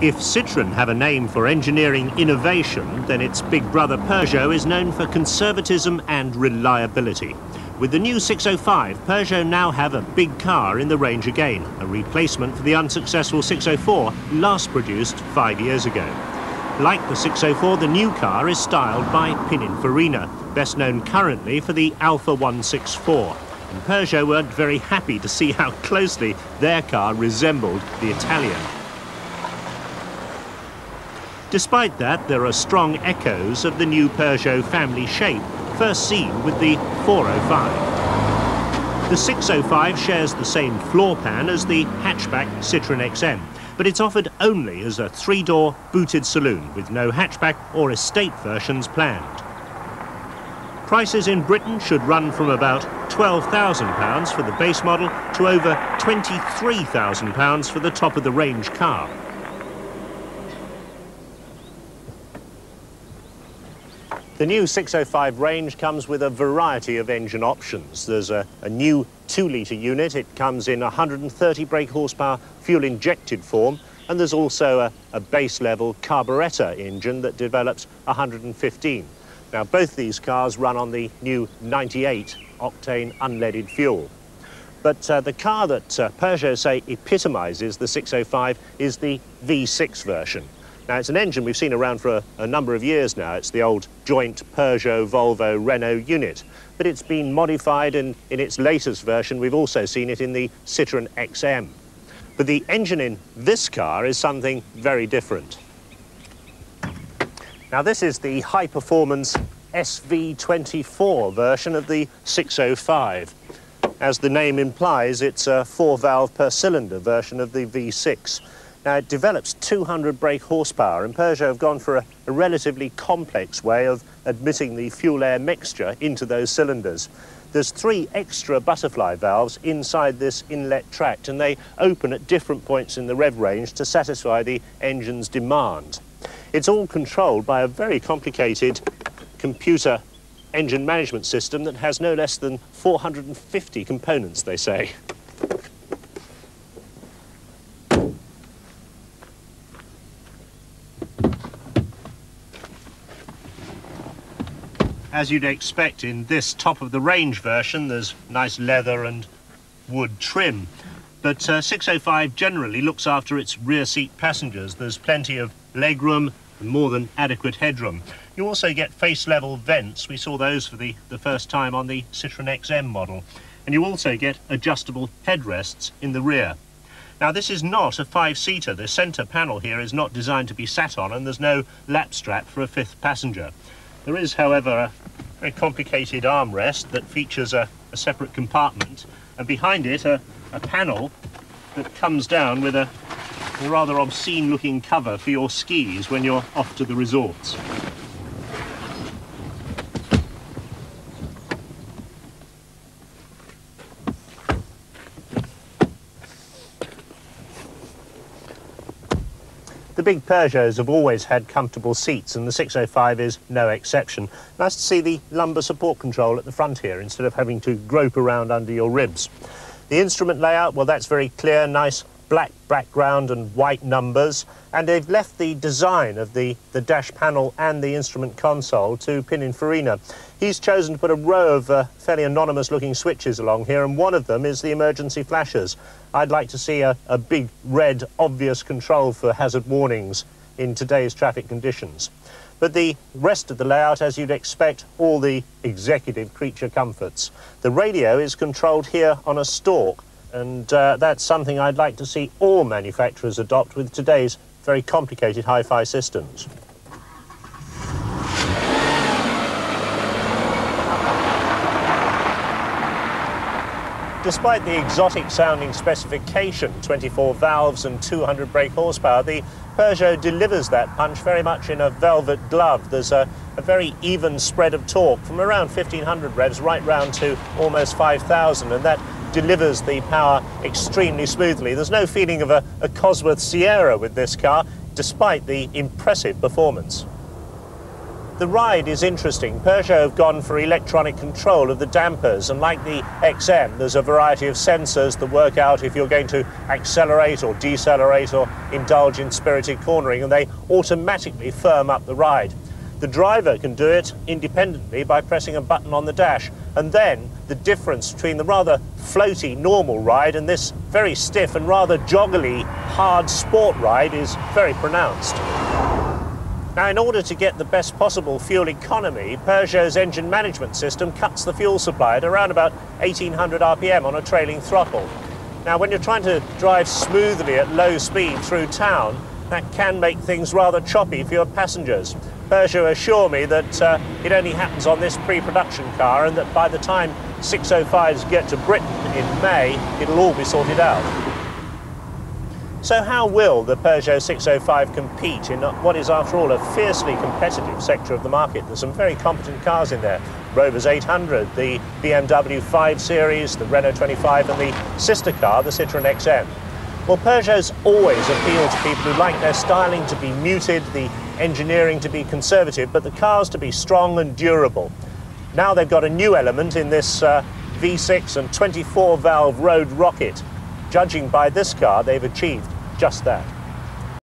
If Citroën have a name for engineering innovation, then its big brother Peugeot is known for conservatism and reliability. With the new 605, Peugeot now have a big car in the range again, a replacement for the unsuccessful 604 last produced 5 years ago. Like the 604, the new car is styled by Pininfarina, best known currently for the Alfa 164. And Peugeot weren't very happy to see how closely their car resembled the Italian. Despite that, there are strong echoes of the new Peugeot family shape, first seen with the 405. The 605 shares the same floor pan as the hatchback Citroën XM, but it's offered only as a three-door booted saloon with no hatchback or estate versions planned. Prices in Britain should run from about £12,000 for the base model to over £23,000 for the top-of-the-range car. The new 605 range comes with a variety of engine options. There's a new 2-litre unit. It comes in 130 brake horsepower fuel-injected form, and there's also a base-level carburettor engine that develops 115. Now, both these cars run on the new 98-octane unleaded fuel. But the car that Peugeot say epitomises the 605 is the V6 version. Now, it's an engine we've seen around for a number of years now. It's the old joint Peugeot-Volvo-Renault unit. But it's been modified, and in its latest version, we've also seen it in the Citroën XM. But the engine in this car is something very different. Now, this is the high-performance SV24 version of the 605. As the name implies, it's a 4-valve per cylinder version of the V6. Now, it develops 200 brake horsepower, and Peugeot have gone for a relatively complex way of admitting the fuel-air mixture into those cylinders. There's 3 extra butterfly valves inside this inlet tract, and they open at different points in the rev range to satisfy the engine's demand. It's all controlled by a very complicated computer engine management system that has no less than 450 components, they say. As you'd expect in this top-of-the-range version, there's nice leather and wood trim. But 605 generally looks after its rear seat passengers. There's plenty of legroom and more than adequate headroom. You also get face-level vents. We saw those for the first time on the Citroën XM model. And you also get adjustable headrests in the rear. Now, this is not a 5-seater. The centre panel here is not designed to be sat on, and there's no lap strap for a 5th passenger. There is, however, a very complicated armrest that features a separate compartment, and behind it a panel that comes down with a rather obscene-looking cover for your skis when you're off to the resorts. The big Peugeots have always had comfortable seats, and the 605 is no exception. Nice to see the lumbar support control at the front here instead of having to grope around under your ribs. The instrument layout, well, that's very clear, nice black background and white numbers, and they've left the design of the dash panel and the instrument console to Pininfarina. He's chosen to put a row of fairly anonymous-looking switches along here, and one of them is the emergency flashers. I'd like to see a big, red, obvious control for hazard warnings in today's traffic conditions. But the rest of the layout, as you'd expect, all the executive creature comforts. The radio is controlled here on a stalk, and that's something I'd like to see all manufacturers adopt with today's very complicated hi-fi systems. Despite the exotic-sounding specification, 24 valves and 200 brake horsepower, the Peugeot delivers that punch very much in a velvet glove. There's a very even spread of torque from around 1,500 revs right round to almost 5,000, and that delivers the power extremely smoothly. There's no feeling of a Cosworth Sierra with this car, despite the impressive performance. The ride is interesting. Peugeot have gone for electronic control of the dampers, and like the XM, there's a variety of sensors that work out if you're going to accelerate or decelerate or indulge in spirited cornering, and they automatically firm up the ride. The driver can do it independently by pressing a button on the dash, and then the difference between the rather floaty normal ride and this very stiff and rather joggly hard sport ride is very pronounced. Now, in order to get the best possible fuel economy, Peugeot's engine management system cuts the fuel supply at around about 1800 RPM on a trailing throttle. Now, when you're trying to drive smoothly at low speed through town, that can make things rather choppy for your passengers. Peugeot assure me that it only happens on this pre-production car, and that by the time 605s get to Britain in May, it'll all be sorted out. So how will the Peugeot 605 compete in what is, after all, a fiercely competitive sector of the market? There's some very competent cars in there. Rover's 800, the BMW 5 Series, the Renault 25 and the sister car, the Citroën XM. Well, Peugeot's always appealed to people who like their styling to be muted, the engineering to be conservative, but the cars to be strong and durable. Now they've got a new element in this V6 and 24-valve road rocket. Judging by this car, they've achieved just that.